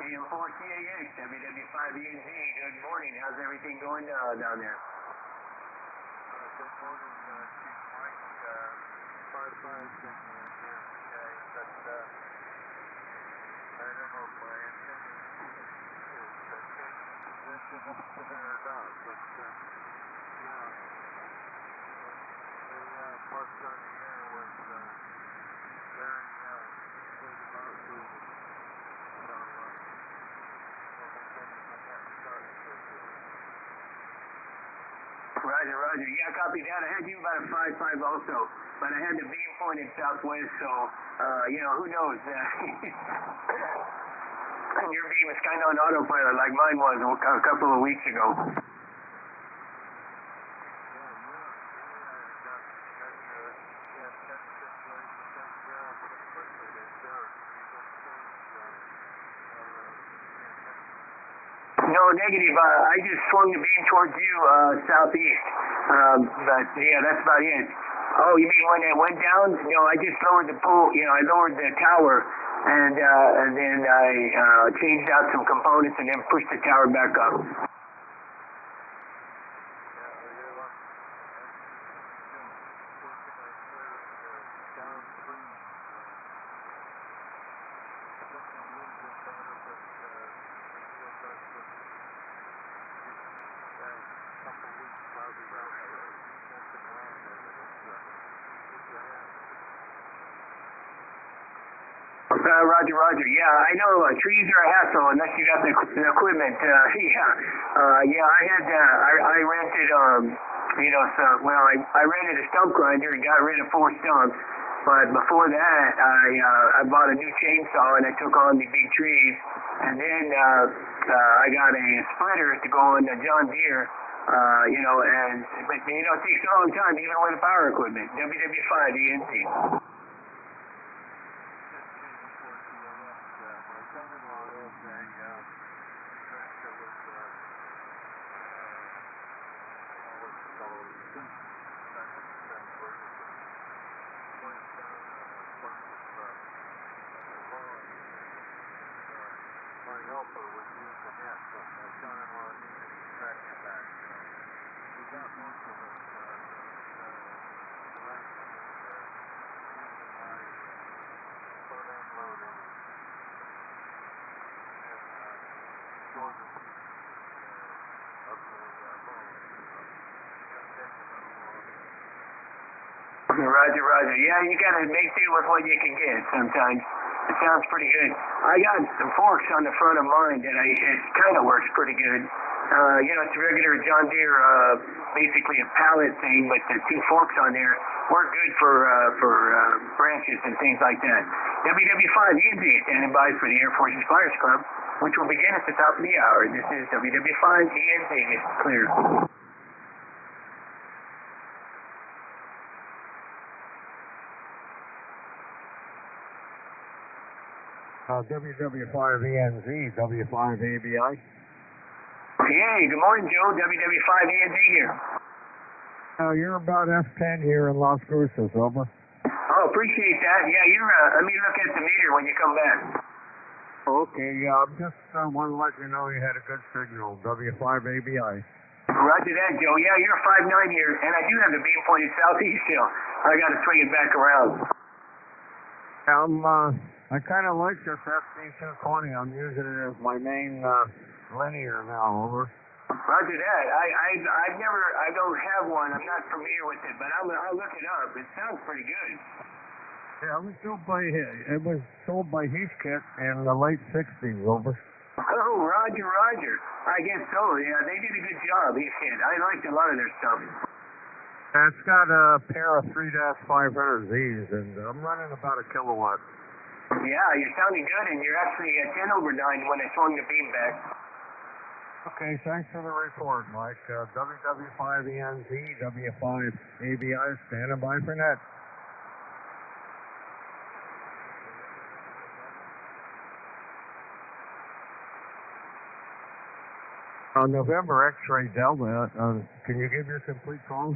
BM4CAX, WW5ENZ, good morning. How's everything going down there? Good morning, Chief Mike. 5-5 signal in here, okay, but I don't know if my antenna is taking position up there or not, but yeah, the parts on the air was very good about moving. So, Roger, roger. Yeah, copy that. I had you about a 5-5 also, but I had the beam pointed southwest, so, who knows? Your beam is kind of on autopilot like mine was a couple of weeks ago. No, negative. I just swung the beam towards you, southeast. But yeah, that's about it. Oh, you mean when it went down? No, I just lowered the pole. I lowered the tower, and then I changed out some components and then pushed the tower back up. Roger, roger. Yeah, I know trees are a hassle unless you got the equipment. I rented, I rented a stump grinder and got rid of 4 stumps. But before that, I bought a new chainsaw and I took on the big trees. And then I got a splitter to go on the John Deere. But it takes a long time even with the power equipment. WW5ENZ. My helper would use the net, but my son-in-law needed to track it back. So we got most of it tonight, using my front end loader and showing the pieces of the bone. Roger, roger. Yeah, you gotta make do with what you can get sometimes. It sounds pretty good. I got some forks on the front of mine that it kind of works pretty good. It's a regular John Deere, basically a pallet thing, but the 2 forks on there work good for branches and things like that. WW5ENZ standing by for the Air Force's Flyers Club, which will begin at the top of the hour. This is WW5ENZ. This is clear. WW5ENZ, W5ABI. Hey, good morning, Joe. WW5ENZ here. You're about F10 here in Las Cruces, over. Oh, appreciate that. Yeah, let me look at the meter when you come back. Okay, yeah, I just want to let you know you had a good signal, W5ABI. Roger that, Joe. Yeah, you're a 5-9 here, and I do have the beam pointed southeast still. I got to swing it back around. I kind of like this FD220. I'm using it as my main linear now, over. Roger that. I don't have one. I'm not familiar with it, but I'll look it up. It sounds pretty good. Yeah, it was sold by Heathkit in the late 60s, over. Oh, roger, roger. I guess so. Yeah, they did a good job, Heathkit. I liked a lot of their stuff. It's got a pair of 3-500Zs, and I'm running about a kilowatt. Yeah, you're sounding good, and you're actually at 10/9 when I swung the beam back. Okay, thanks for the report, Mike. WW5ENZ, W5ABI, standing by for net. November X-ray Delta, can you give your complete call?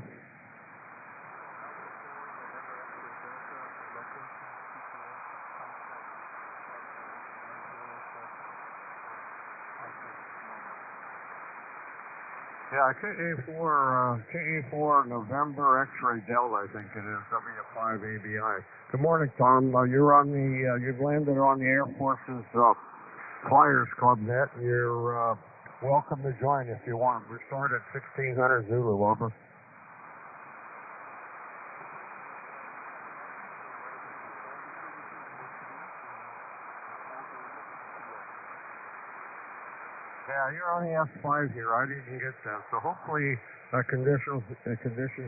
Yeah, KA4 November X-ray Delta, I think it is, W5ABI. Good morning, Tom. You're on the, you've landed on the Air Force's Flyers Club net. You're welcome to join if you want. We start at 1600 Zulu, over. Yeah, you're on the F5 here. I didn't get that. So hopefully conditions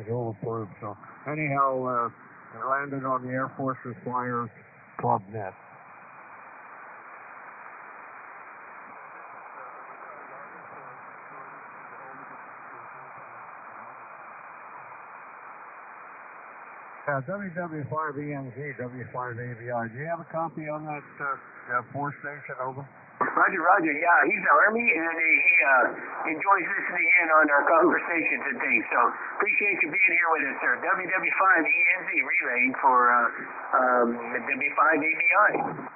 will improve. So anyhow, I landed on the Air Force's Flyers Club net. Yeah, WW5ENZ, W5ABI. Do you have a copy on that 4-station, over? Roger. Yeah, he's the Army, and he enjoys listening in on our conversations and things. So appreciate you being here with us, sir. WW5ENZ relaying for W5ABI.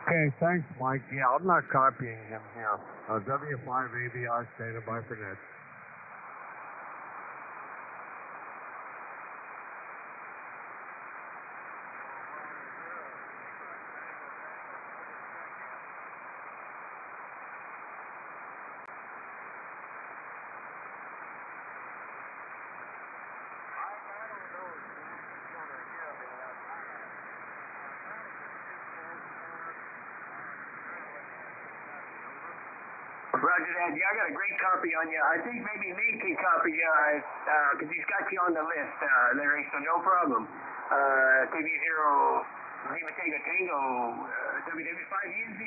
Okay, thanks, Mike. Yeah, I'm not copying him here. W5ABI standing by for net. Roger that. Yeah, I got a great copy on you. I think maybe Nate can copy you because he's got you on the list, Larry, so no problem. KB0 Lima Tango Tango, WW5ENZ.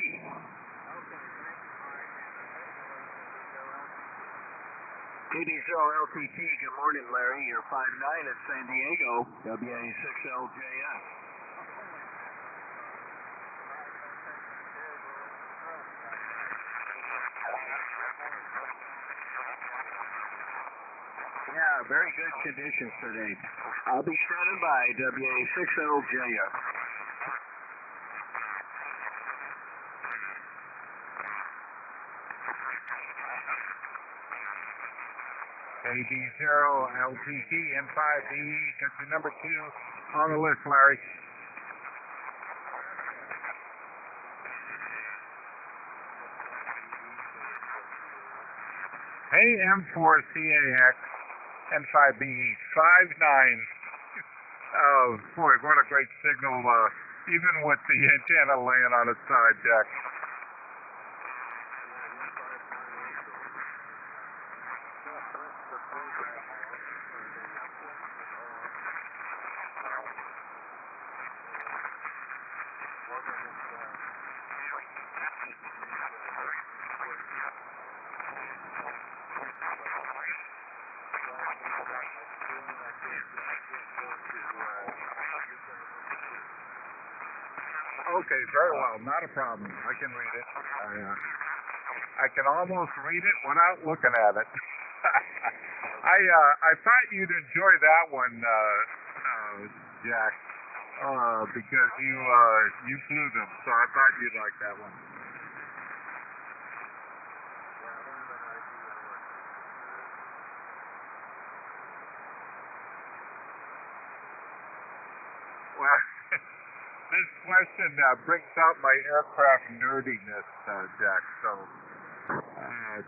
KD0LTT, good morning, Larry. You're 5'9" at San Diego, WA6LJS. Yeah, very good conditions today. I'll be standing by, WA6LJS. KD0LTT, M5BE, got your number 2 on the list, Larry. Hey, M4CAX, N5BE, 5'9". Oh, boy, what a great signal, even with the antenna laying on its side, Jack. Okay, very well. Not a problem. I can read it. I can almost read it without looking at it. I thought you'd enjoy that one, Jack, because you flew them, so I thought you'd like that one. Well, this question brings out my aircraft nerdiness, Jack, so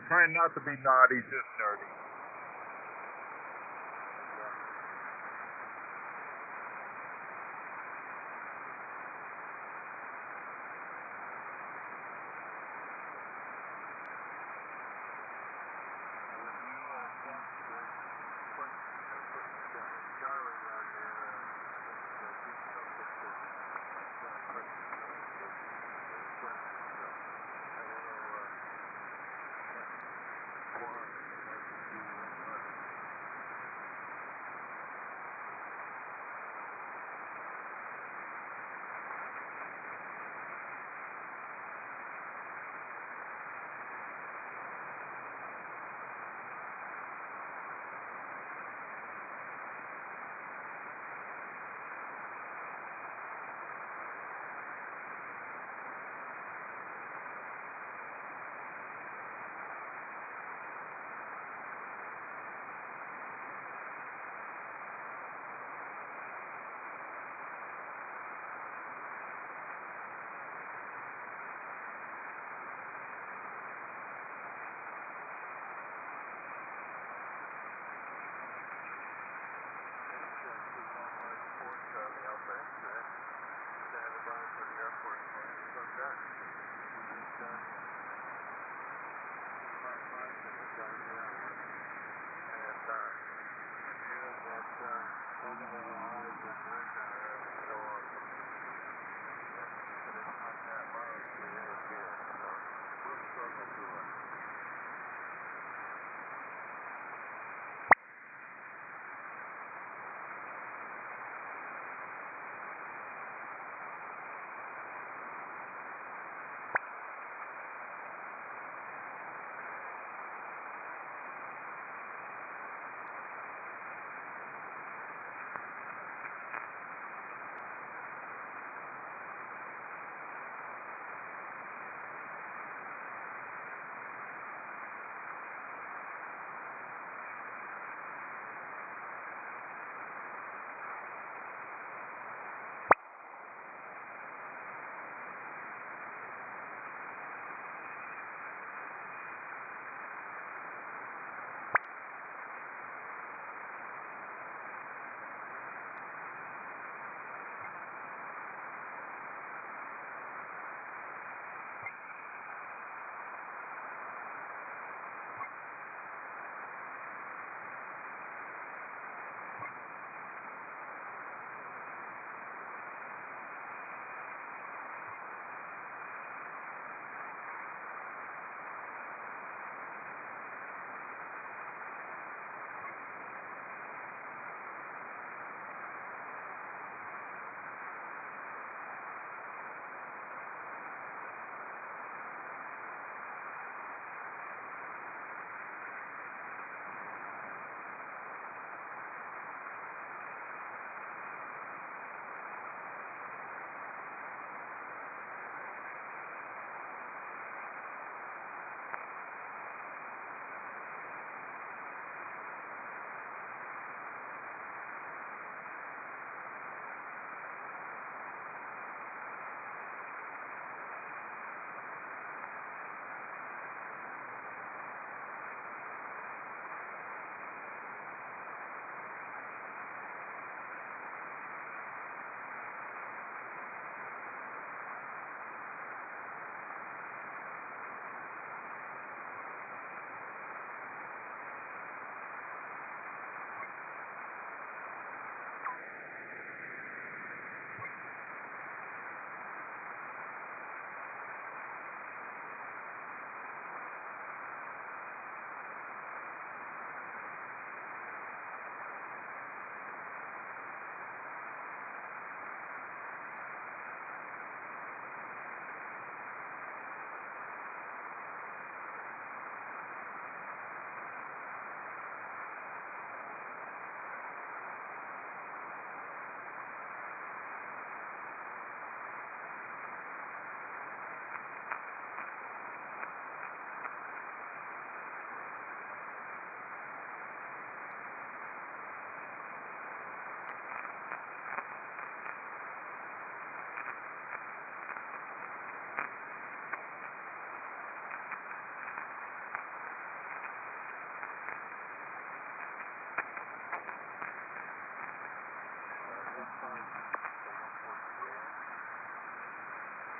trying not to be naughty, just nerdy.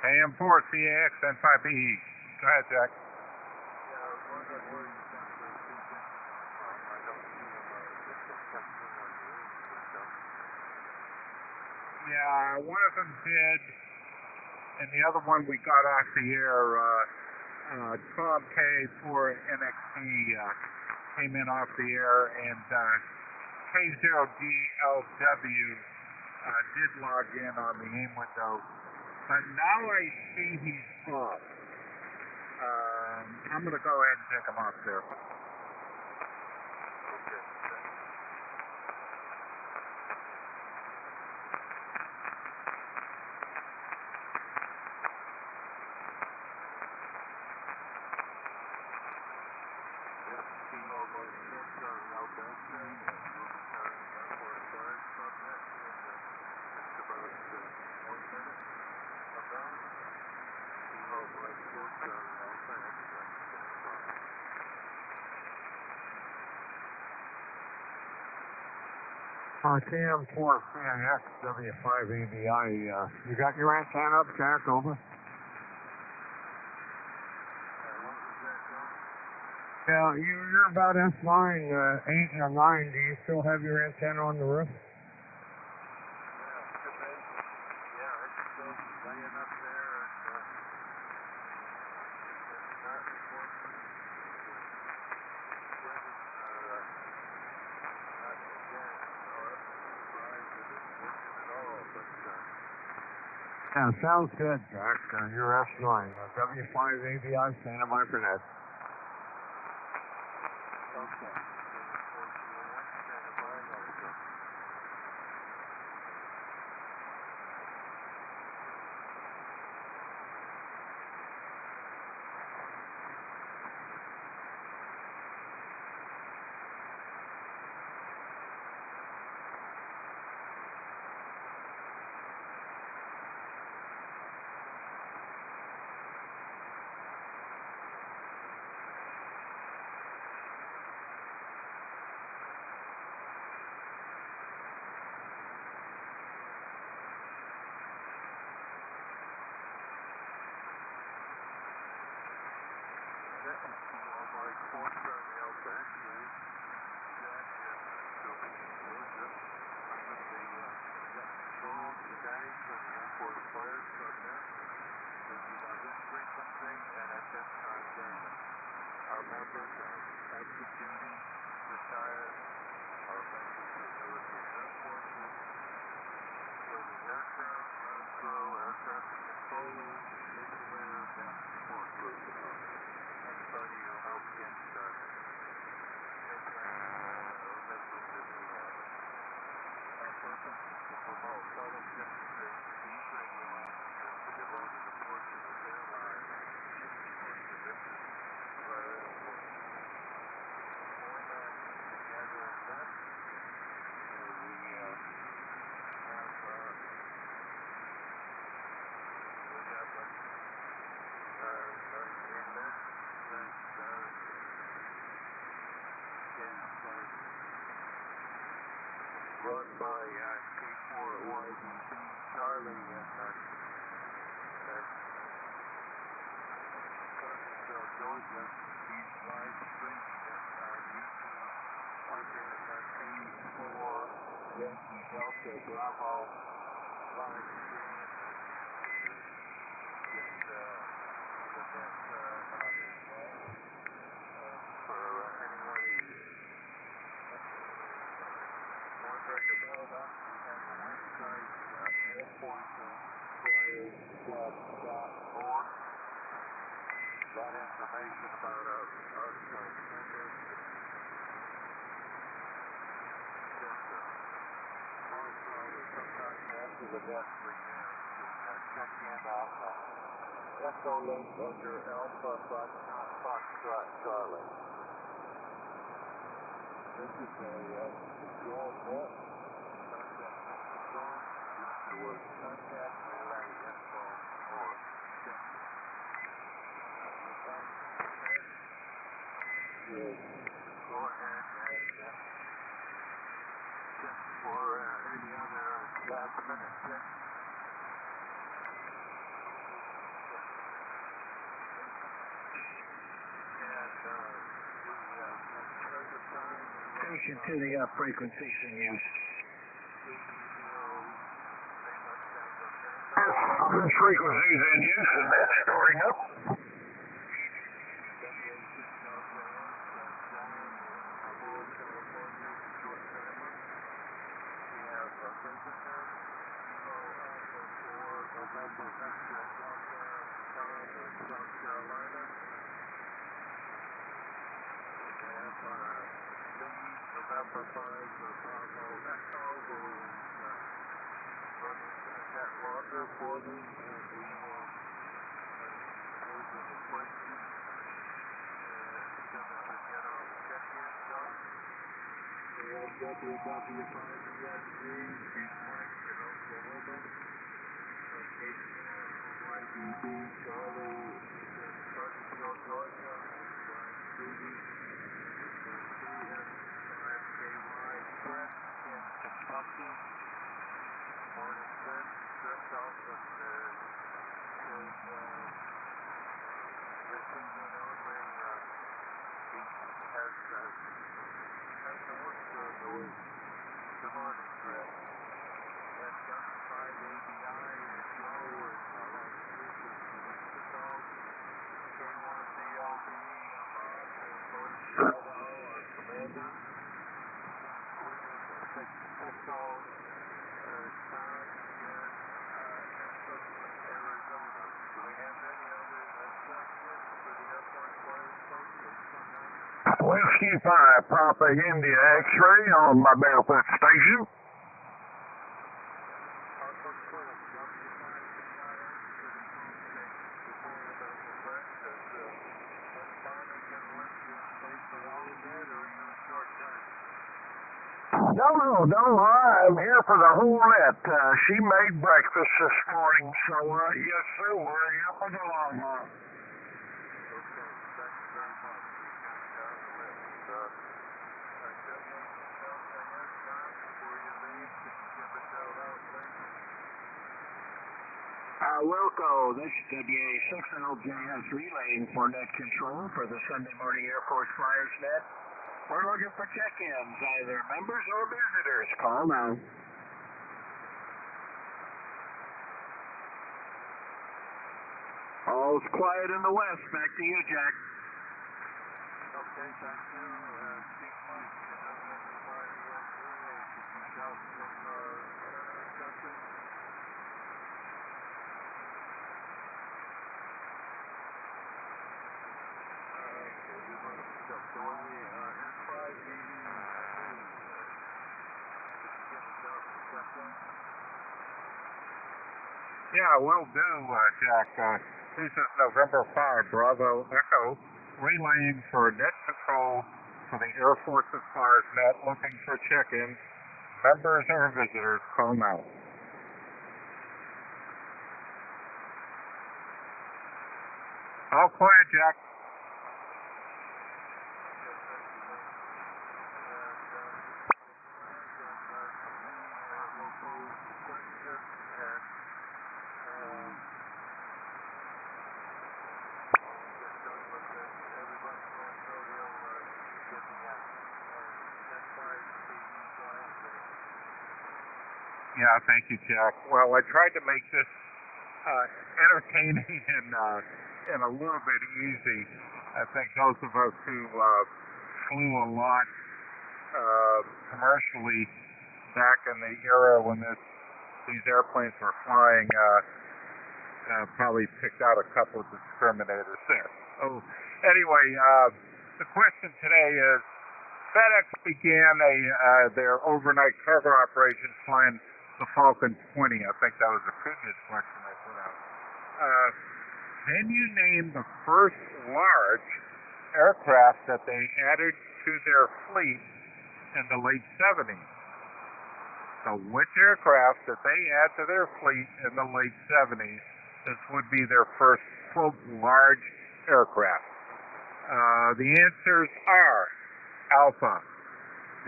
AM4 CAX N5BE. Go ahead, Jack. Yeah, one of them did, and the other one we got off the air. Tom K4NXT came in off the air, and K0DLW did log in on the AIM window, but now I see he's off. I'm going to go ahead and take him off there. TM4 CIX W5ABI, you got your antenna up, Jack? Over. Yeah, you're about S9, 8 or 9. Do you still have your antenna on the roof? Yeah, sounds good, Jack. You're S9, W5ABI, Santa Barbara. Run by K4YDC Charlie and Georgia. He's live streaming at YouTube under K4 Yankee Delta Bravo live stream. Just the net for anyone who's wondering about us. We have a website, airportflyers.org. A lot of information about us members. Also, sometimes after the death we check in on Echo Link under Alpha Foxtrot Charlie. This is a dual net. Contact relay info or check. Go ahead and check for any other last minute checks. relation to the frequencies in use. This frequency's in use and that's storing up. Whiskey 5, Papa India X-ray on my Belfast station. No, I'm here for the Hornet. She made breakfast this morning, so yes sir, we're here for the long haul. Wilco, this is WA6LJS relaying for net control for the Sunday morning Air Force Flyers Net. We're looking for check-ins, either members or visitors. Call now. All's quiet in the west. Back to you, Jack. Okay, thank you. Keep Mike. Yeah, will do, Jack. This is November 5, Bravo Echo, relaying for net control for the Air Force's Flyers Net, looking for check-ins. Members or visitors, call now. All quiet, Jack. Yeah, thank you, Jack. Well, I tried to make this entertaining and a little bit easy. I think those of us who flew a lot commercially back in the era when these airplanes were flying probably picked out a couple of discriminators there. Oh, anyway, the question today is, FedEx began their overnight cargo operations flying the Falcon 20. I think that was the previous question I put out. Can you name the first large aircraft that they added to their fleet in the late 70s? So which aircraft that they add to their fleet in the late 70s, this would be their first, quote, large aircraft? The answers are Alpha,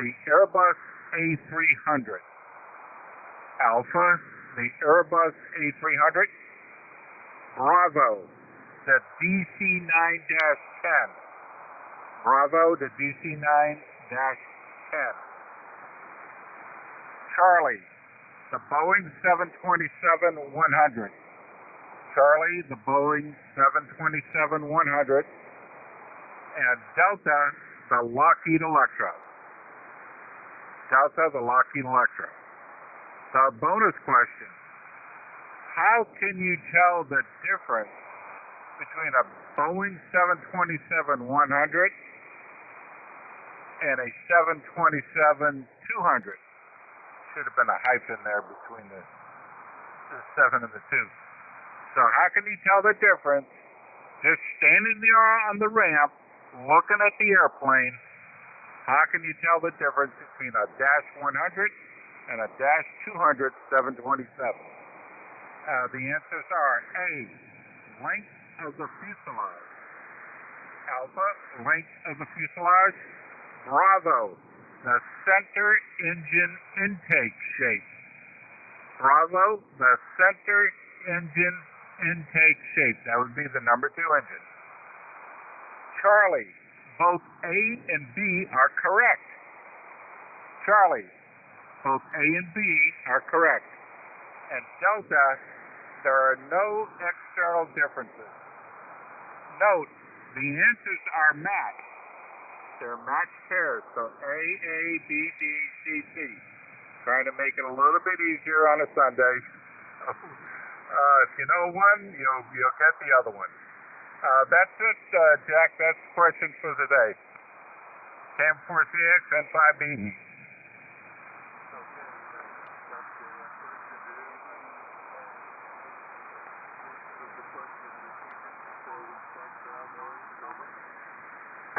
the Airbus A300. Alpha, the Airbus A300. Bravo, the DC-9-10. Bravo, the DC-9-10. 10. Charlie, the Boeing 727-100. Charlie, the Boeing 727-100. And Delta, the Lockheed Electra. Delta, the Lockheed Electra. The bonus question. How can you tell the difference between a Boeing 727-100 and a 727-200? Should have been a hyphen there between the 7 and the 2. So how can you tell the difference just standing there on the ramp looking at the airplane? How can you tell the difference between a Dash 100 and a Dash 200 727? The answers are A, length of the fuselage. Alpha, length of the fuselage. Bravo, the center engine intake shape. Bravo, the center engine intake shape. That would be the number 2 engine. Charlie, both A and B are correct. Charlie, both A and B are correct. And Delta, there are no external differences. Note, the answers are matched. They're matched pairs, so A, B, D, C, C. Trying to make it a little bit easier on a Sunday. If you know one, you'll get the other one. That's it, Jack. That's questions for today. Cam 4CX and 5B.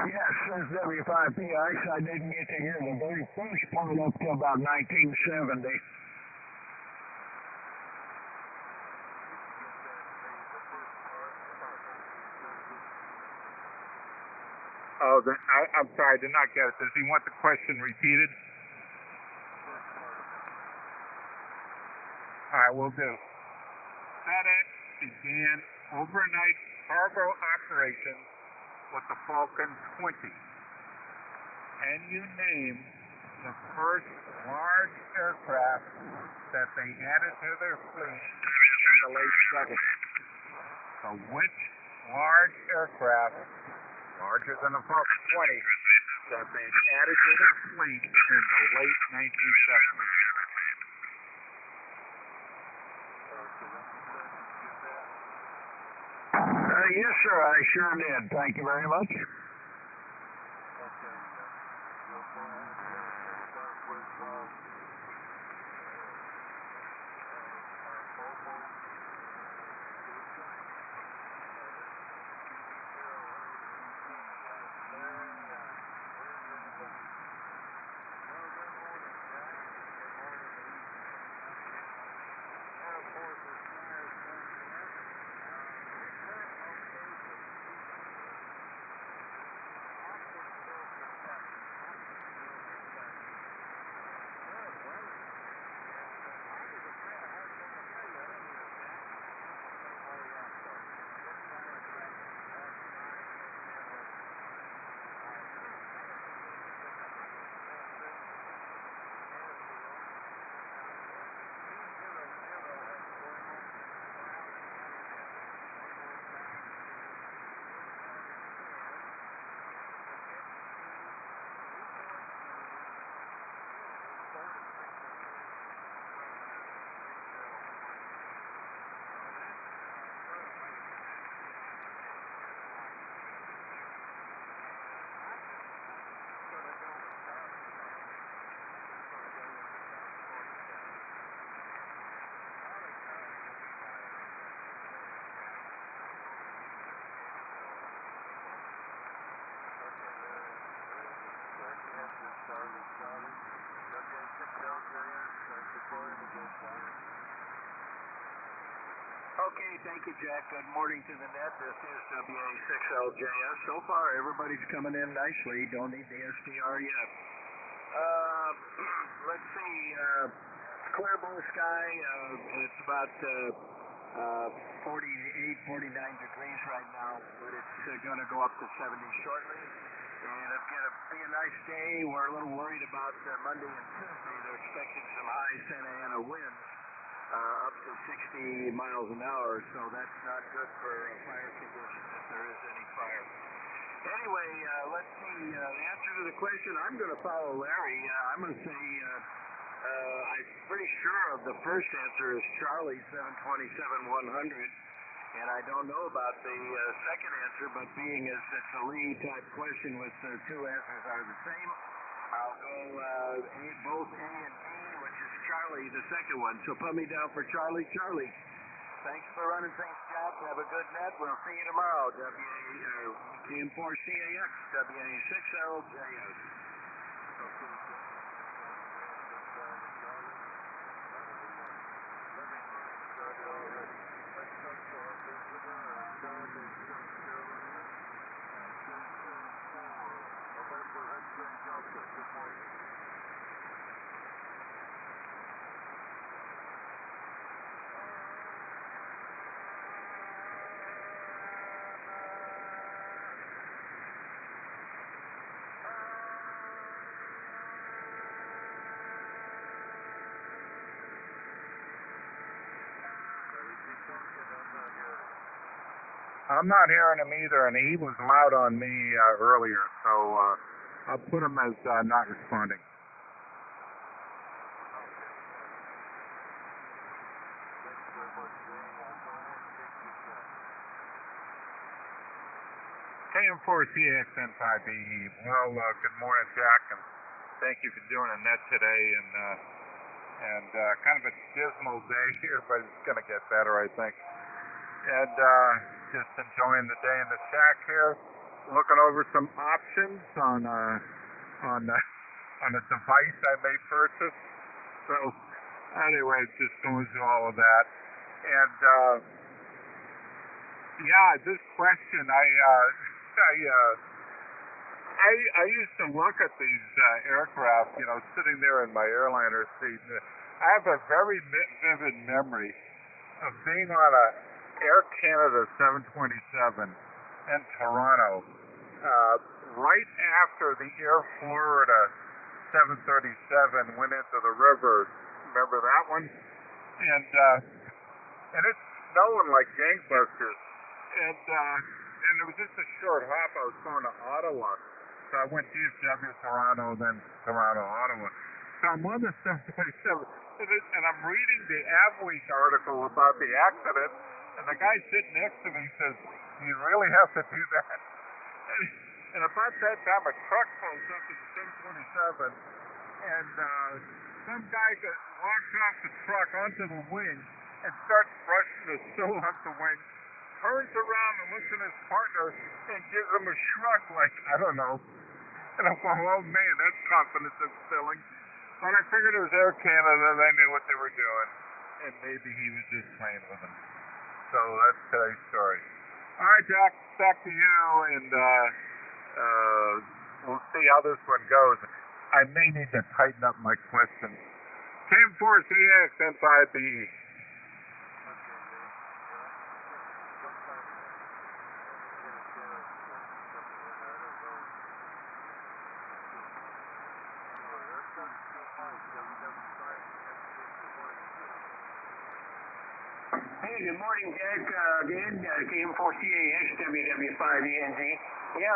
Yes, since W5PX, I didn't get to hear the very first part up to about 1970. Oh, I'm sorry, I did not get it. Does he want the question repeated? All right, we'll do. FedEx began overnight cargo operations with the Falcon 20. Can you name the first large aircraft that they added to their fleet in the late 70s? So which large aircraft, larger than the Falcon 20, that they added to their fleet in the late 1970s? Yes, sir, I sure did. Thank you very much. Okay, thank you, Jack. Good morning to the net. This is WA6LJS. So far, everybody's coming in nicely. Don't need the SDR yet. Let's see. Clear blue sky. It's about 48, 49 degrees right now, but it's going to go up to 70 shortly. And it's going to be a nice day. We're a little worried about Monday and Tuesday. They're expecting some high Santa Ana winds up to 60 miles an hour, so that's not good for fire conditions if there is any fire. Anyway, let's see. The answer to the question, I'm going to follow Larry. I'm going to say I'm pretty sure of the first answer is Charlie 727-100. And I don't know about the second answer, but being as it's a Lee type question with the two answers are the same, I'll go both A and B, which is Charlie, the second one. So put me down for Charlie. Charlie, thanks for running things, Jack. Have a good net. We'll see you tomorrow. KM4CAX, WA6LJS. I'm not hearing him either, and he was loud on me earlier, so I'll put him as not responding. KM4CXN5BE. Well, good morning, Jack, and thank you for doing a net today. And kind of a dismal day here, but it's going to get better, I think. And just enjoying the day in the shack here, looking over some options on a device I may purchase. So anyway, just going through all of that. And yeah, this question, I used to look at these aircraft, you know, sitting there in my airliner seat. I have a very vivid memory of being on a Air Canada 727 in Toronto right after the Air Florida 737 went into the river. Remember that one? And it's snowing like gangbusters. And it was just a short hop. I was going to Ottawa. So I went DFW, Toronto, then Toronto, Ottawa. So I'm on the 727, and I'm reading the Avweek article about the accident, and the guy sitting next to me says, "You really have to do that?" And about that time, a truck pulls up to the 727, and some guy walks off the truck onto the wing and starts brushing the snow off the wing, turns around and looks at his partner and gives him a shrug like, I don't know. And I'm going, oh man, that's confidence instilling. But I figured it was Air Canada, they knew what they were doing, and maybe he was just playing with them. So that's today's story. All right, Jack, back to you, and we'll see how this one goes. I may need to tighten up my questions. KM4CXN5BE. Hey, good morning, Jack. Again, KM4CAX, WW5ENZ. Yeah,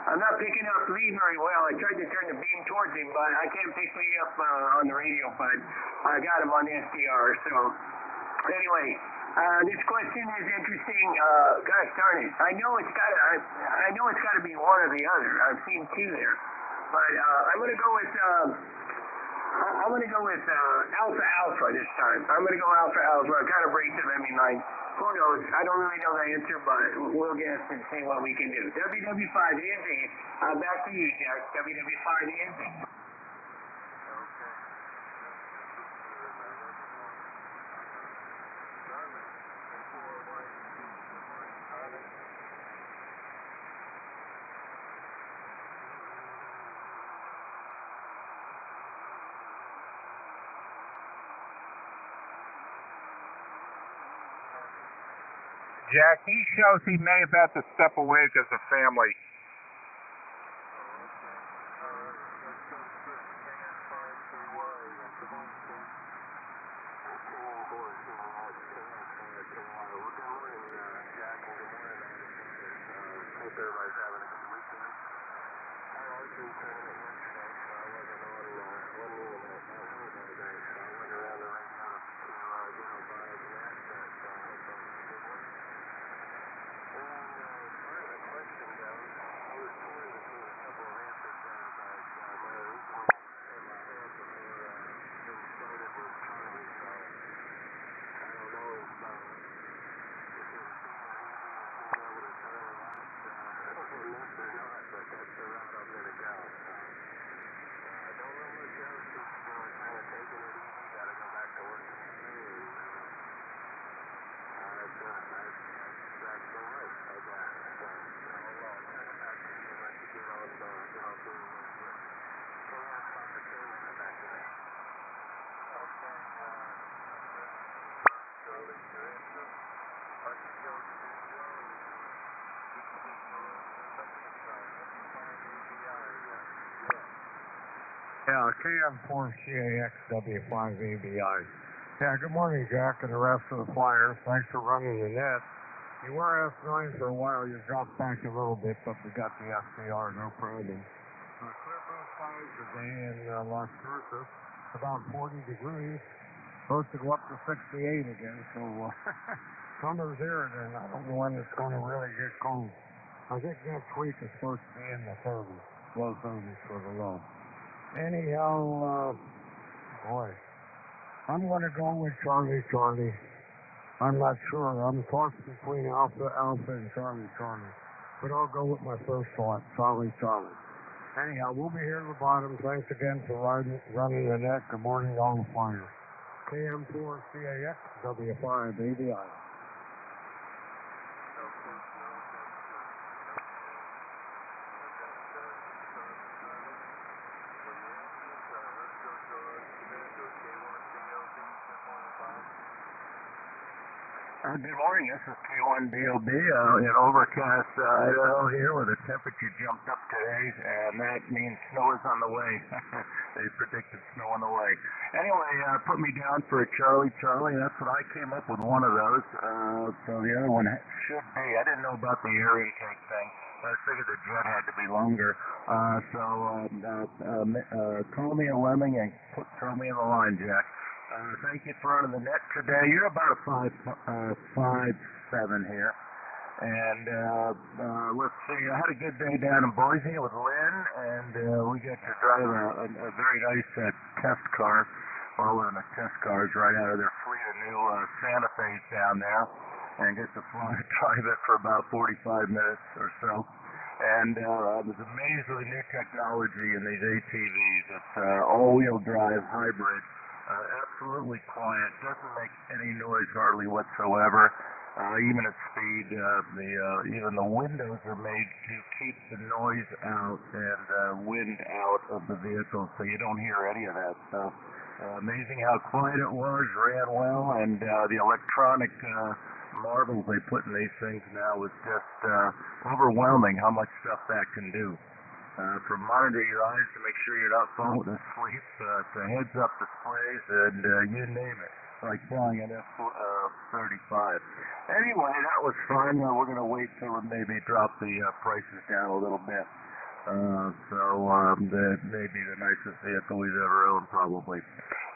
I'm not picking up Lee very well. I tried to turn the beam towards him, but I can't pick Lee up on the radio, but I got him on the SDR. So, anyway, this question is interesting. Gosh darn it. I know it's got to be one or the other. I've seen two there. But I'm going to go with Alpha Alpha this time. I'm going to go Alpha Alpha. I kind of breaks it in my mind. Who knows? I don't really know the answer, but we'll guess and see what we can do. WW5ENZ. Back to you, Jack. WW5ENZ. Jack, he shows he may have had to step away because of family. hope everybody's having a good weekend. I was in tournament yesterday, so I wasn't on, wasn't even at home all day, so I went around the ring to get on bars and that, but I hope that was a good one. And as far as the question goes, I was torn between a couple of answers there about my original in my head before things started with Charlie, so I don't know if it was over to Charlie last enough or not, but that's the route I'm going to go. So, don't know much else, just kind of taking it easy, got to go back to work tomorrow, and that's the life, I guess. So, I'll turn it back to you and let you get on through with your KM Fire Training and back to me. Okay, Charlie, your answer. I can go to Yeah, KM4CAXW5ABI. Yeah, good morning, Jack, and the rest of the Flyers. Thanks for running the net. You were S9 for a while. You dropped back a little bit, but we got the SCR, no problem. Clear both sides today in Las Cruces. About 40 degrees. Supposed to go up to 68 again, so summer's here, and I don't know when it's going to really get cold. I think next week is supposed to be in the 30s, low 30s for the low. Anyhow, boy, I'm going to go with Charlie. I'm not sure. I'm tossed between Alpha, and Charlie. But I'll go with my first thought, Charlie. Anyhow, we'll be here at the bottom. Thanks again for running the net. Good morning, all the Flyers. KM4CAX, W5ABI. Good morning, this is K1BOB in overcast Idaho here where the temperature jumped up today, and that means snow is on the way. They predicted snow on the way. Anyway, put me down for a Charlie. That's what I came up with, one of those. So the other one should be, I didn't know about the air intake thing. I figured the jet had to be longer. Call me a lemming and throw me in the line, Jack. Thank you for running the net today. You're about a 5'7" here. And let's see, I had a good day down in Boise with Lynn, and we got to drive a very nice test car. Well, one of the test cars right out of their fleet of new Santa Fe's down there, and get to drive it for about 45 minutes or so. And I was amazed with the new technology in these ATVs. It's all-wheel drive hybrid. Absolutely quiet, doesn't make any noise hardly whatsoever. Even at speed, even the windows are made to keep the noise out and wind out of the vehicle, so you don't hear any of that stuff. Amazing how quiet it was, ran well, and the electronic marvels they put in these things now is just overwhelming how much stuff that can do. From monitor your eyes to make sure you're not falling asleep, to heads-up displays, and you name it, like flying an F-35. Anyway, that was fun. We're going to wait till maybe drop the prices down a little bit. That may be the nicest vehicle we've ever owned, probably.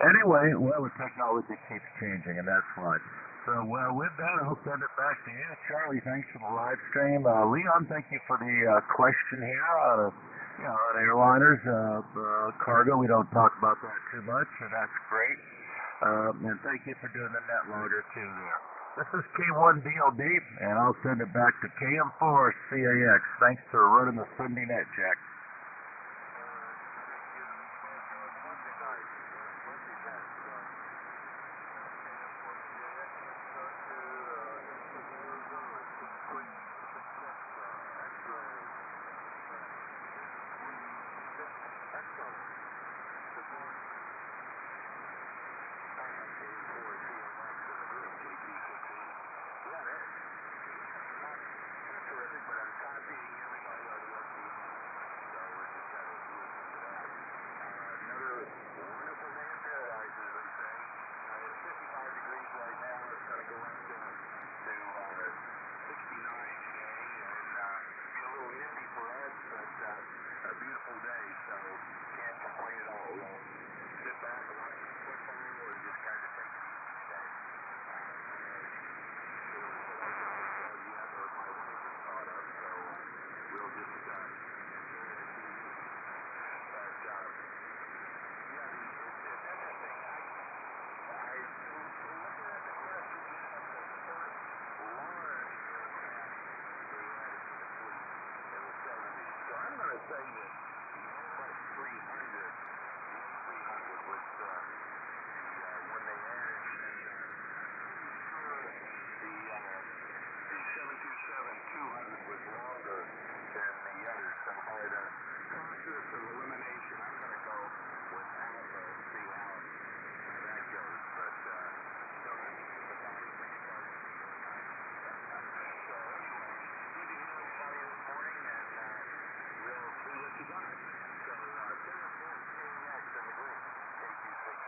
Anyway, well, the technology keeps changing, and that's fun. So, with that, I'll send it back to you. Charlie, thanks for the live stream. Leon, thank you for the question here. On airliners, cargo, we don't talk about that too much, and that's great. And thank you for doing the net logger, too, there. This is K1BOB, and I'll send it back to KM4CAX. Thanks for running the Sunday net, Jack. say that Airbus 300, the A300 was when they added, the 727-200 was longer than the others. So by the process of elimination, I'm going to go with Alpha and see how that goes. But so that's about 3 stars. So anyway, good to hear everybody this morning, and we'll see what you got. So 10-4 KX in the green, KQ-16.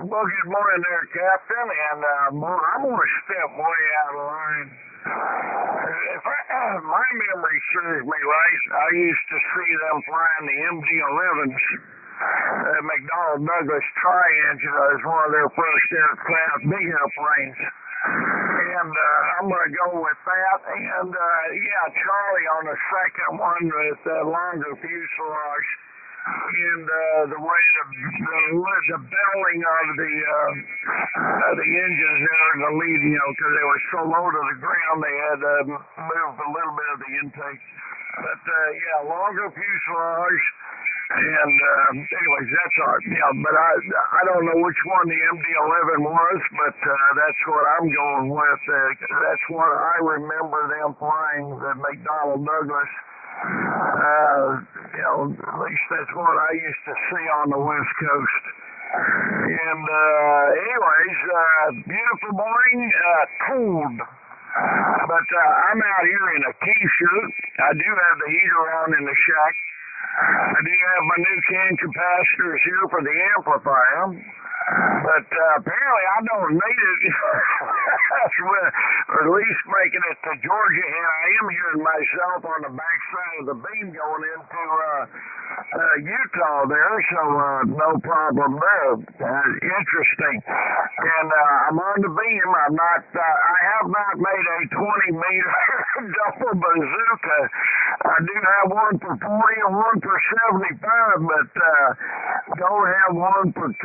Well, good morning there, Captain, and I'm going to step way out of line. If my memory serves me right, I used to see them flying the MD-11s, McDonnell Douglas Tri-Engine as one of their first aircraft, big airplanes. And I'm going to go with that. And, yeah, Charlie on the second one with longer fuselage. And the way the belling of the engines there in the lead, because they were so low to the ground, they had moved a little bit of the intake. But yeah, longer fuselage. And anyways, that's all right. Yeah, but I don't know which one the MD-11 was, but that's what I'm going with. That's what I remember them flying, the McDonnell Douglas. At least that's what I used to see on the West Coast. And anyways, beautiful morning, cold. But I'm out here in a T-shirt. I do have the heater on in the shack. I do have my new can capacitors here for the amplifier. But apparently I don't need it, or at least making it to Georgia, and I am hearing myself on the backside of the beam going into Utah there, so no problem there. Interesting. And I'm on the beam. I have not made a 20-meter double bazooka. I do have one for 40 and one for 75, but don't have one for 20.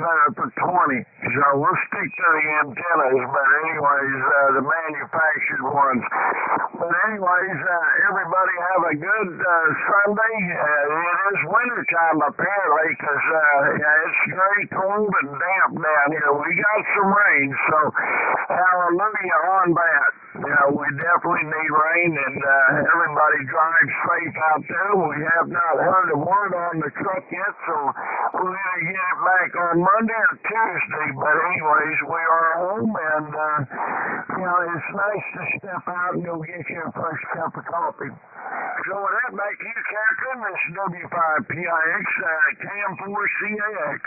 So we'll stick to the antennas, but anyways, the manufactured ones. But anyways, everybody have a good Sunday. It is wintertime apparently, because it's very cold and damp down here. We got some rain, so hallelujah on that. We definitely need rain, and everybody drives safe out there. We have not heard a word on the truck yet, so we're going to get it back on Monday or Tuesday. But anyways, we are home, and it's nice to step out and go get you a fresh cup of coffee. So with that, back to you, Captain. This is W5PIX, KM4CAX.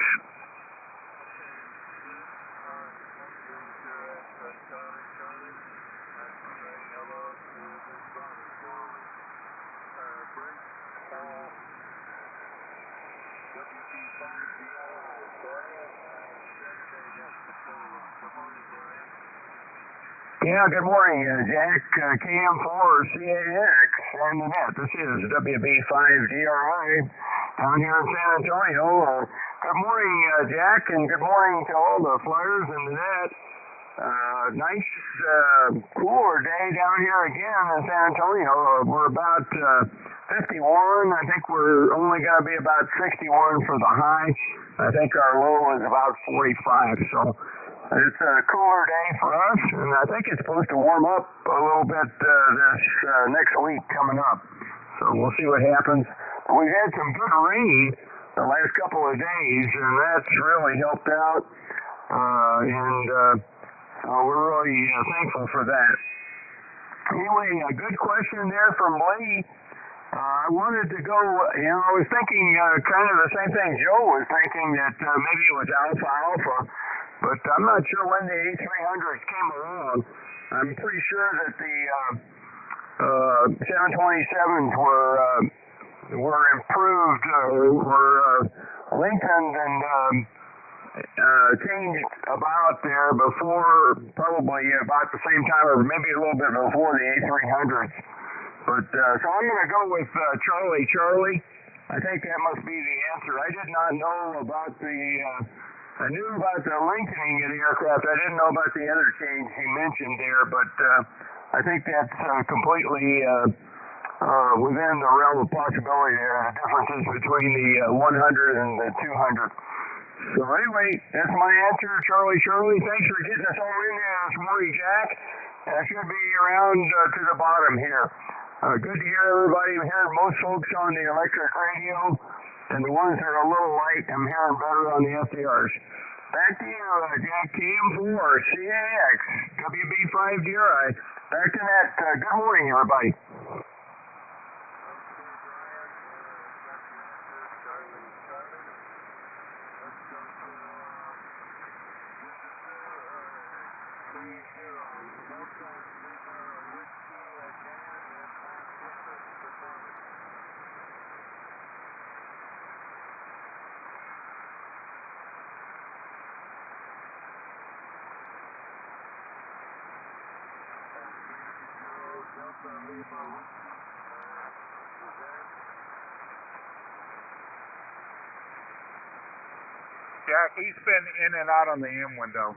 Yeah, good morning, Jack, KM4CAX on the net. This is WB5DRI down here in San Antonio. Good morning, Jack, and good morning to all the flyers in the net. Nice, cooler day down here again in San Antonio. We're about 51. I think we're only going to be about 61 for the high. I think our low is about 45, so it's a cooler day for us, and I think it's supposed to warm up a little bit this next week coming up. So we'll see what happens. We've had some good rain the last couple of days, and that's really helped out, so we're really thankful for that. Anyway, a good question there from Lee. I wanted to go, I was thinking kind of the same thing Joe was thinking, that maybe it was Alpha, but I'm not sure when the A300s came along. I'm pretty sure that the 727s were were improved, were lengthened and changed about there before, probably about the same time, or maybe a little bit before the A300s. But so I'm going to go with Charlie. Charlie, I think that must be the answer. I did not know about I knew about the lengthening of the aircraft. I didn't know about the interchange he mentioned there, but I think that's completely within the realm of possibility there, the differences between the 100 and the 200. So anyway, that's my answer, Charlie. Thanks for getting us all in there this morning, Jack. I should be around to the bottom here. Good to hear everybody. I'm hearing most folks on the electric radio, and the ones that are a little light, I'm hearing better on the FDRs. Back to you, Jack. KM4, CAX, WB5DRI. Back to that. Good morning, everybody. Jack, he's been in and out on the M window.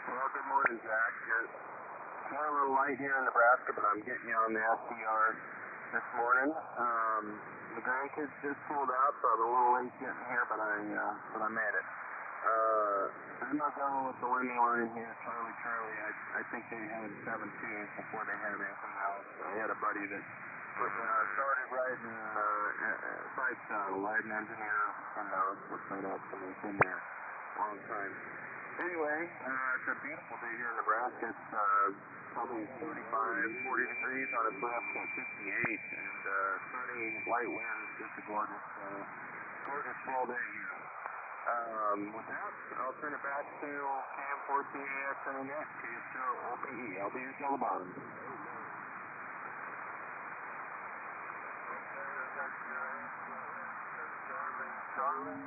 Well, good morning, Jack. It's kind of a little light here in Nebraska, but I'm getting you on the SDR this morning. The grandkids just pulled up. I was a little late getting here, but I made it. I'm not going with the Lindy line here, Charlie. I think they had 17 before they had anything else. I had a buddy that started riding bike saddle, lighting engineer, and what's that up, so he's been there a long time. Anyway, it's a beautiful day here in Nebraska. It's probably 35, 40 degrees on a breath at 58, and sunny, light winds, just a gorgeous fall day here. With that, I'll turn it back to KM4CAX and the next KSO-OPE. I'll be here till the bottom. Charlie.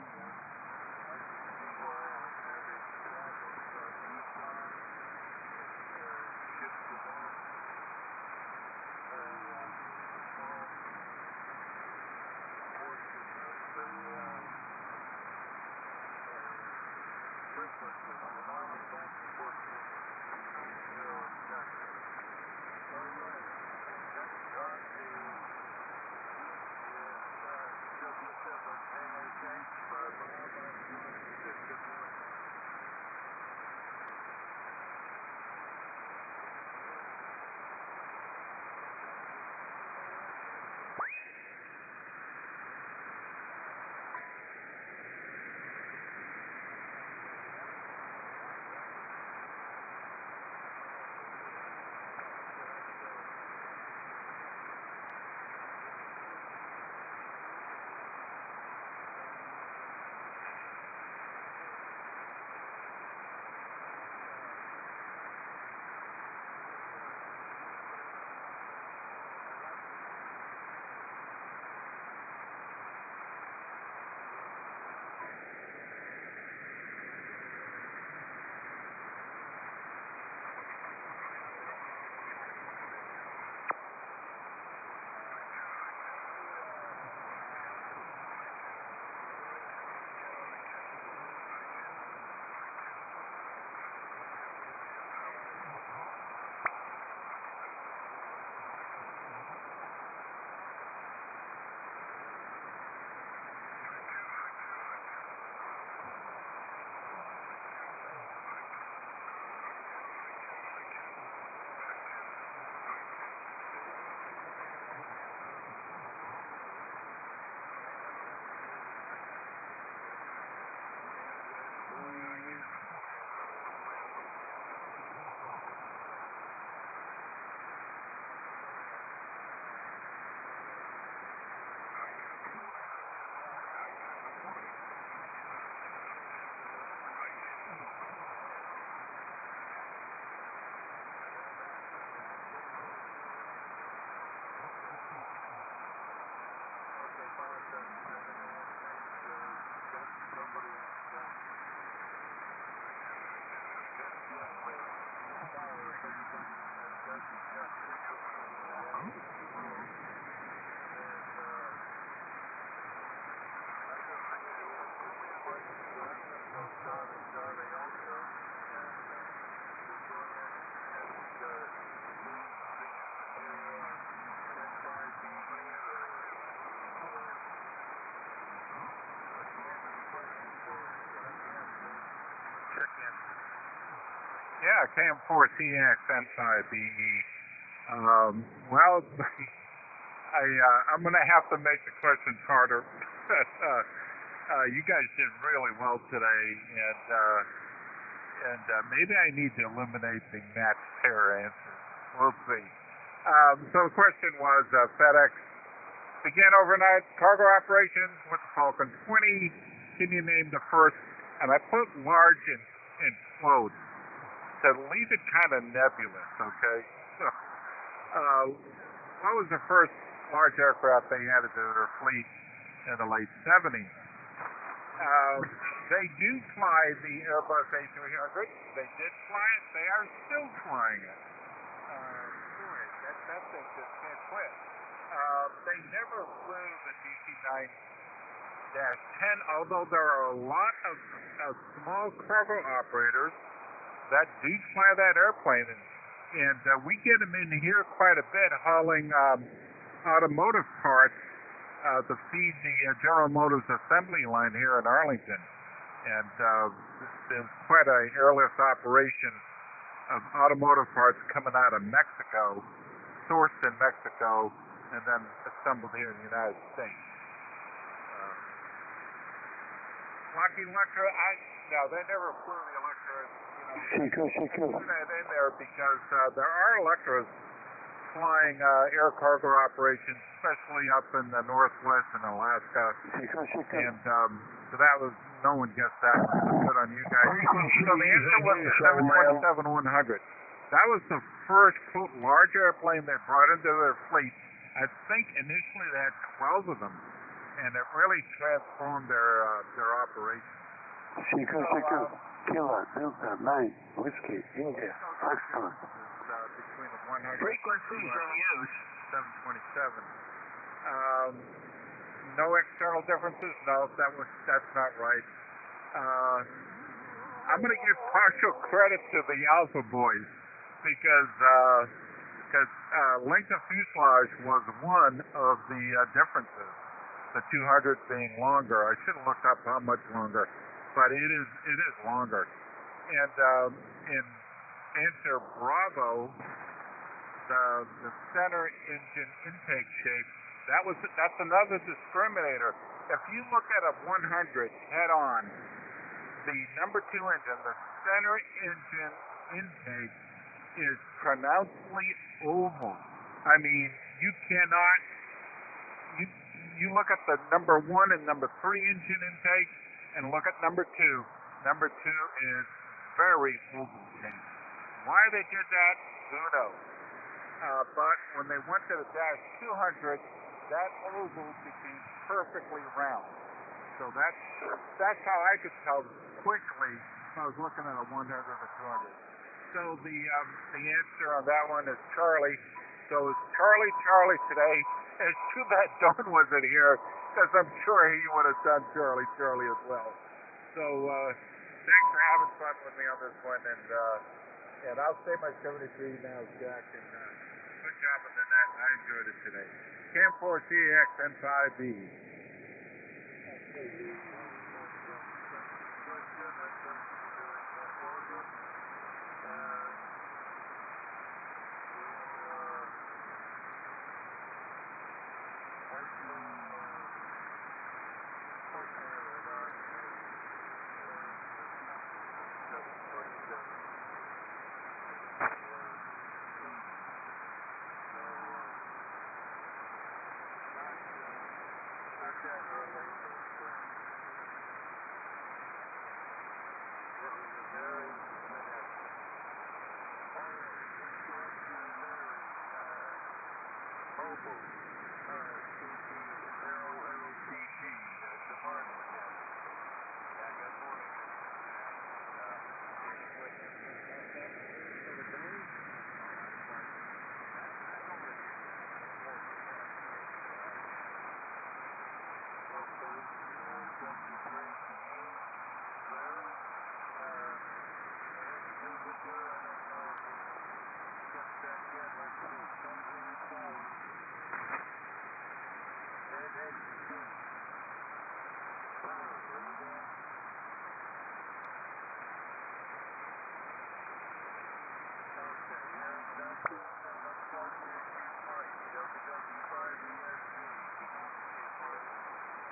Yeah, KM4CX N5BE. Well, I'm going to have to make the questions harder. You guys did really well today, and maybe I need to eliminate the matched pair answers. We'll see. So the question was, FedEx began overnight cargo operations with the Falcon 20. Can you name the first? And I put large in quotes to leave it kind of nebulous, okay? So, what was the first large aircraft they added to their fleet in the late 70s? They do fly the Airbus A300. They did fly it. They are still flying it. Boy, that thing just can't quit. They never flew the DC-9-10, although there are a lot of small cargo operators that do fly that airplane, and we get them in here quite a bit, hauling automotive parts to feed the General Motors assembly line here in Arlington. And there's quite an airlift operation of automotive parts coming out of Mexico, sourced in Mexico, and then assembled here in the United States. Lockheed Electra, no, they never flew the Electra. I put that in there because there are Electras flying air cargo operations, especially up in the Northwest and Alaska. And so that was, no one guessed that one. So good on you guys. So the answer was the 727-100. That was the first, quote, large airplane they brought into their fleet. I think initially they had 12 of them, and it really transformed their operation. Kilo, Delta, 9, Whiskey, India, Foxtrot. Between the 100 Frequencies in use. 727. No external differences? No, that's not right. I'm going to give partial credit to the Alpha Boys because length of fuselage was one of the differences. The 200 being longer. I should have looked up how much longer, but it is longer. And in answer Bravo, the center engine intake shape, that's another discriminator. If you look at a 100 head on, the number 2 engine, the center engine intake is pronouncedly oval. I mean, you cannot, you look at the number 1 and number 3 engine intake and look at number 2. Number 2 is very oval shaped. Why they did that, who knows? But when they went to the Dash 200, that oval became perfectly round. So that's how I could tell quickly if I was looking at a 100 or 200. So the answer on that one is Charlie. So it's Charlie today. It's too bad Don wasn't here, because I'm sure he would have done Charlie as well. So thanks for having fun with me on this one, and I'll say my 73 now, Jack, and good job on the net. I enjoyed it today. KM4CX N5B.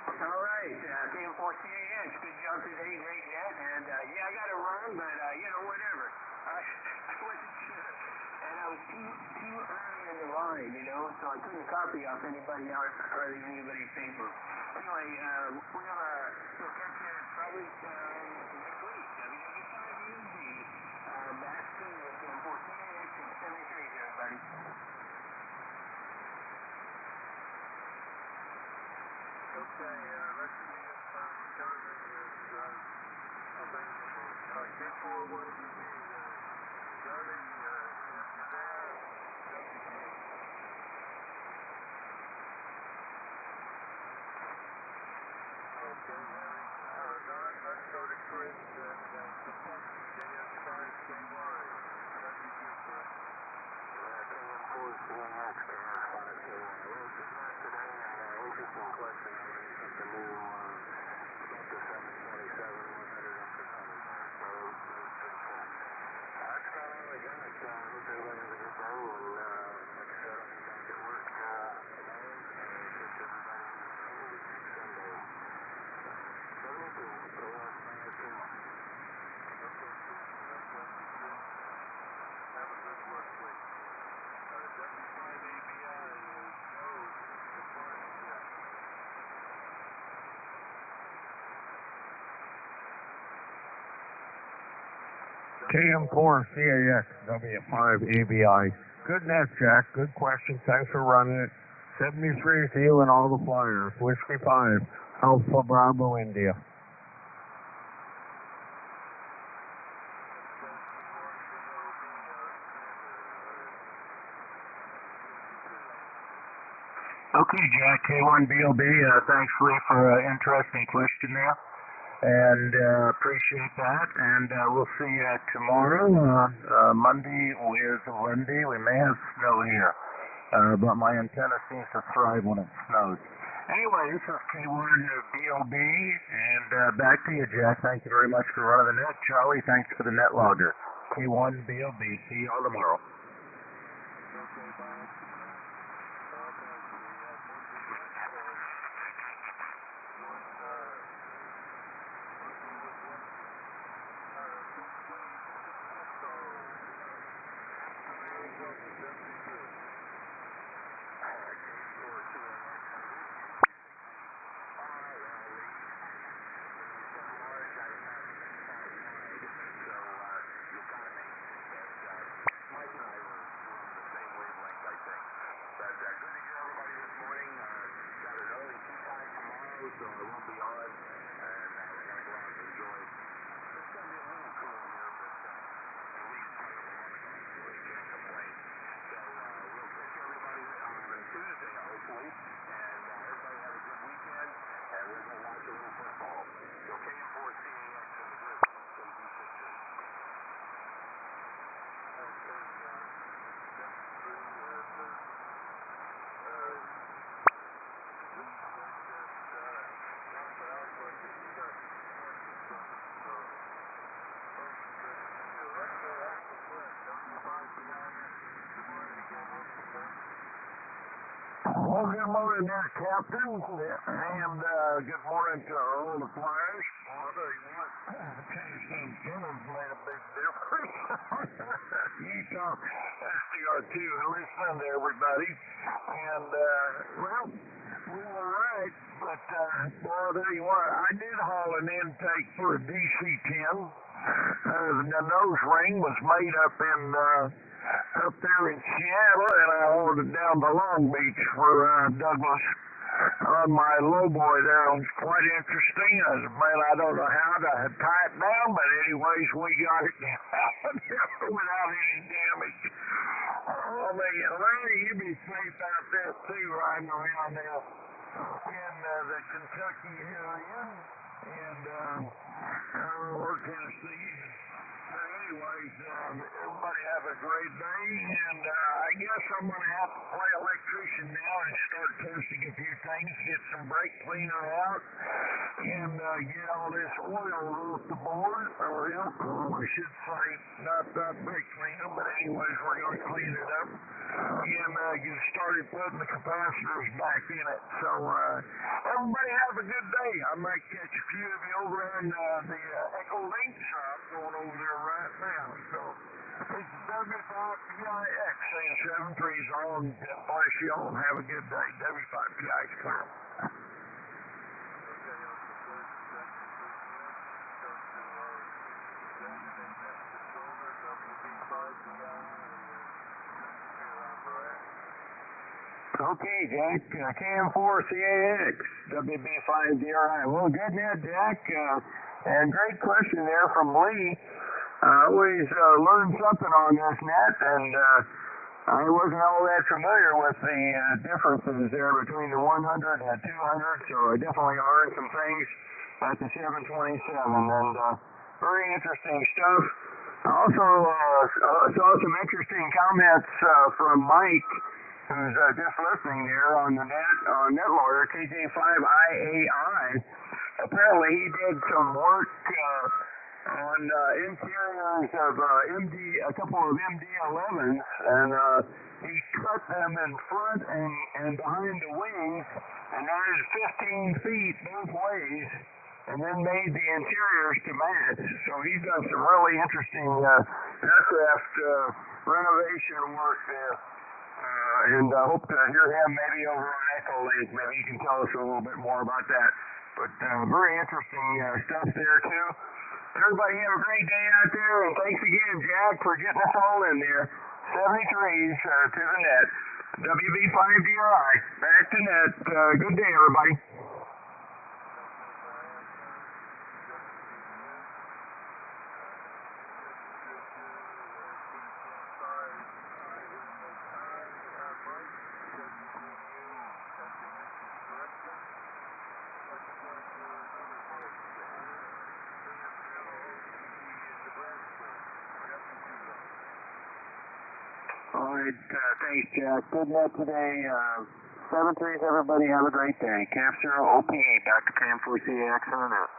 All right, KM4CAX, good job today, great net, and yeah, I got to run, but you know, whatever. I wasn't sure, and I was too early in the line, you know, so I couldn't copy off anybody else or anybody's paper. Anyway, we'll catch you probably next week. WW5UG, back to KM4CAX and 73, everybody. Okay, let's see if Johnny is available. K41 Johnny, if you're there, okay, Harry. Let's go to Chris and KM5KY. KM4CAX, KM5KY. Interesting question. The new Delta 727 100 up to 100. So that's not all I got. Hope everybody has a good day. And like I said, I'll be back at work tomorrow. Wish everybody a really good Sunday. 72, KM5KY. Okay, have a good work week. W5ABI is no departing yet. KM4CAX W5ABI. Good net, Jack. Good question. Thanks for running it. 73 to you and all the flyers. Whiskey 5, Alpha Bravo India. Okay, Jack, K1BLB, thanks, Lee, for an interesting question there. And appreciate that. And we'll see you tomorrow, Monday is windy. We may have snow here, but my antenna seems to thrive when it snows. Anyway, this is K1BLB, and back to you, Jack. Thank you very much for running the net. Charlie, thanks for the net logger. K1BLB, see you all tomorrow. So I won't be on, and we're going to go out and enjoy. It's going to be a little cool here, but at least part of the month, so we can't complain. So we'll catch everybody on Tuesday, hopefully, and everybody have a good weekend, and we'll go watch a little football. So KM4CAX in the group, KD6. Well, good morning there, Captain, and good morning to all the flyers. I'll tell you what, some tunes made a big difference. Utah SDR2, listen to everybody. And, well, we were right, but I'll tell you what, I did haul an intake for a DC-10. The nose ring was made up there in Seattle, and I hauled it down to Long Beach for Douglas on my lowboy there. It was quite interesting. Man, I don't know how to tie it down, but anyways, we got it down without any damage. Oh, man, Larry, you be safe out there, too, riding around there in the Kentucky area, and or Tennessee. Anyways, everybody have a great day, and I guess I'm going to have to play electrician now and start testing a few things, get some brake cleaner out, and get all this oil off the board, or alcohol, I should say. Not brake cleaner, but anyways, we're going to clean it up and get started putting the capacitors back in it. So, everybody have a good day. I might catch a few of you over on the Echo Link shop going over there right now. So, this is W5PIX saying 7-3's on. Bless you all and have a good day. W5PIX clear. Okay, Jack, KM4CAX, WB5DRI. Well, good net, Jack, and great question there from Lee. I always learn something on this net, and I wasn't all that familiar with the differences there between the 100 and the 200, so I definitely learned some things at the 727, and very interesting stuff. I also saw some interesting comments from Mike, who's just listening there on the NetLawyer, KJ5IAI. Apparently he did some work on interiors of a couple of MD-11s, and he cut them in front and behind the wings, and there's 15 feet both ways, and then made the interiors to match. So he's done some really interesting aircraft renovation work there. And I hope to hear him maybe over on Echo Link. Maybe he can tell us a little bit more about that. But very interesting stuff there, too. Everybody have a great day out there, and thanks again, Jack, for getting us all in there. 73s to the net. WB5DRI. Back to net. Good day, everybody. All right, thanks, Jack. Good net today. 7-3s, everybody have a great day. Cap0 OPA, back to KM4CAX on the net.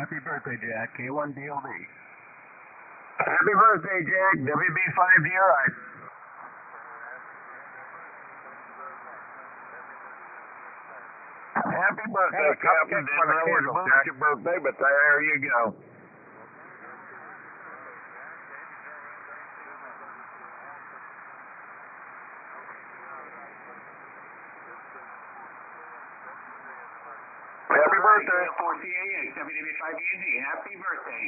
Happy birthday, Jack. K1DLB. Happy birthday, Jack. WB5DRI. Happy birthday, Captain. Didn't know it was your birthday, but there you go. Happy birthday. 4CAX, WB5DNG. Happy birthday.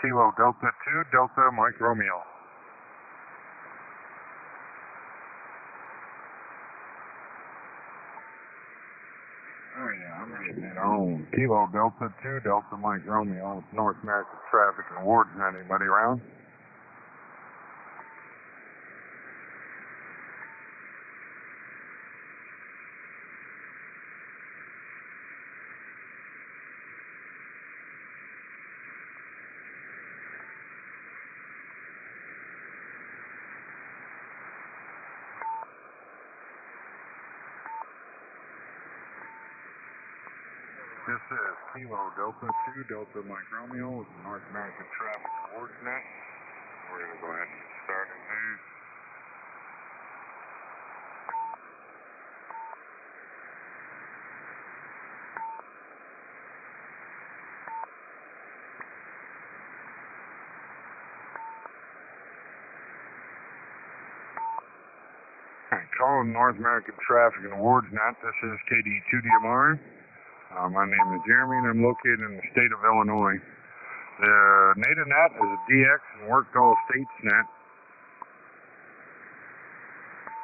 Kilo Delta 2, Delta Mike Romeo. Oh yeah, I'm getting it on. Kilo Delta 2, Delta Mike Romeo with North American Traffic and Awards. Anybody around? This is Kilo Delta 2, Delta Mike Romeo with the North American Traffic Awards Net. We're going to go ahead and get started here. Alright, calling North American Traffic and Awards Net. This is KD2DMR. My name is Jeremy, and I'm located in the state of Illinois. The NADANet is a DX and Worked All States net.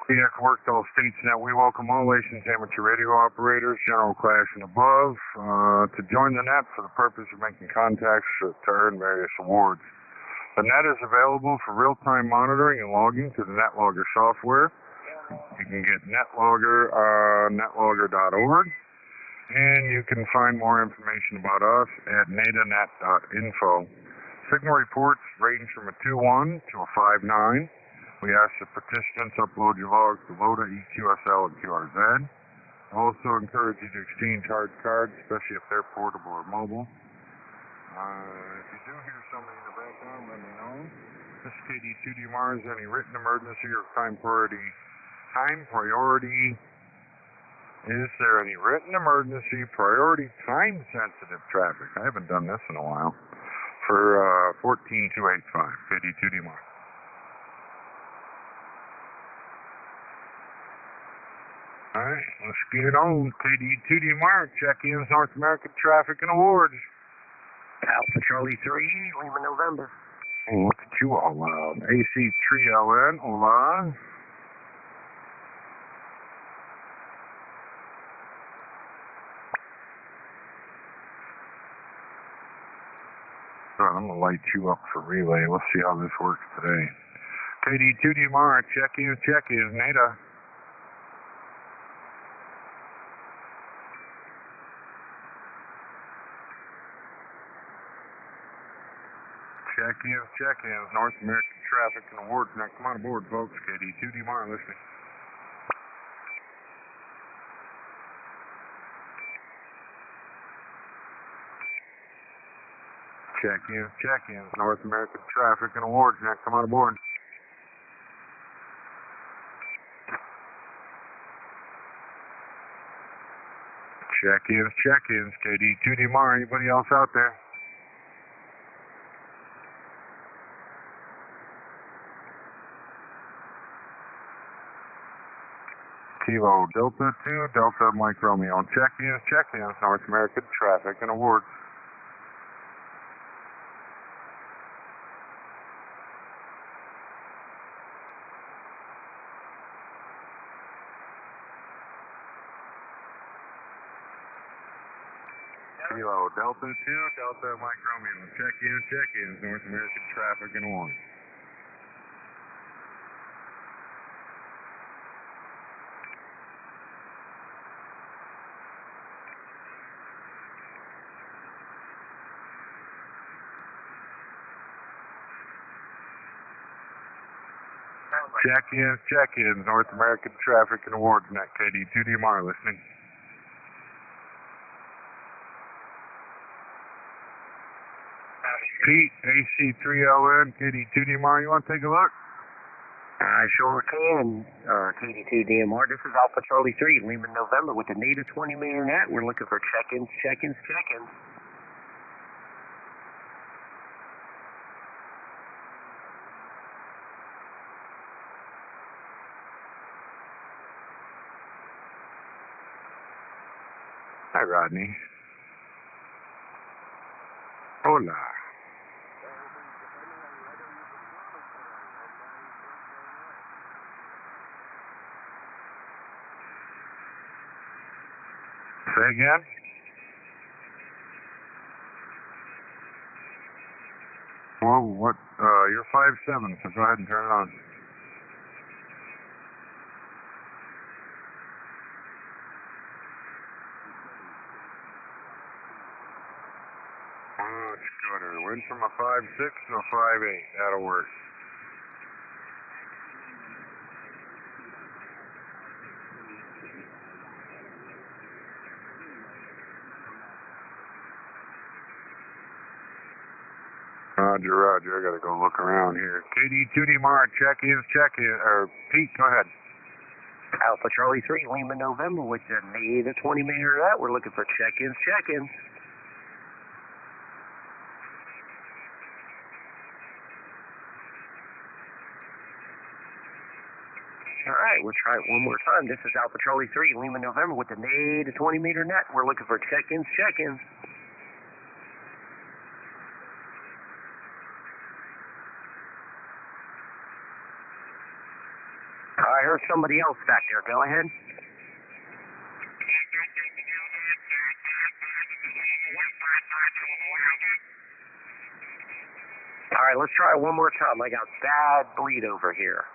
DX Worked All States net. We welcome all licensed amateur radio operators, general class and above, to join the net for the purpose of making contacts to earn various awards. The net is available for real-time monitoring and logging to the NetLogger software. You can get NetLogger on netlogger.org. And you can find more information about us at nadanet.info. Signal reports range from a 2.1 to a 5.9. We ask that participants upload your logs to LOTA, EQSL, and QRZ. I also encourage you to exchange hard cards, especially if they're portable or mobile. If you do hear somebody in the background, let me know. This is KD2DMR. Is any written emergency or time priority? Is there any written emergency, priority, time-sensitive traffic? I haven't done this in a while. For 14285, KD2DMR. Alright, let's get it on. KD2DMR, check-ins, North American Traffic and Awards. Alpha Charlie 3, Lima November. Oh, look at you all loud. AC3LN, hola. So right, I'm going to light you up for relay. Let's see how this works today. KD2DMR, check in, NADA. Check-ins, North American Traffic and Awards. Now come on aboard, folks. KD2DMR listening. Check-ins, North American Traffic and Awards. Now come on aboard. Check-ins, KD2DMR. Anybody else out there? Kilo Delta 2, Delta Mike Romeo. Check-ins, North American Traffic and Awards. Kilo Delta 2, Delta Mike Romeo. Check-ins, North American Traffic and Awards. Check-ins, North American Traffic and Awards. Net KD2DMR listening. Pete, AC3LN, KD2DMR, you want to take a look? I sure can. KD2DMR, this is Alpha Charlie 3, Lima November with the native 20-meter net. We're looking for check-ins. Hi, Rodney. Hola. Say again? Well, what, you're 5'7", so go ahead and turn it on. Much gooder. Went from a 5'6" to a 5'8". That'll work. Roger. I gotta go look around here. KD2DMR, check-in, or Pete, go ahead. Alpha Charlie 3, Lima November with the native 20-meter net. We're looking for check-ins. All right, we'll try it one more time. This is Alpha Charlie 3, Lima November with the native 20-meter net. We're looking for check-ins. I heard somebody else back there. Go ahead. All right, let's try it one more time. I got bad bleed over here.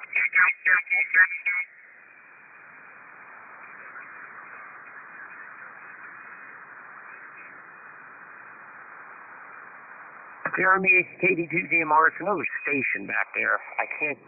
Jeremy, KD2DMR, it's another station back there. I can't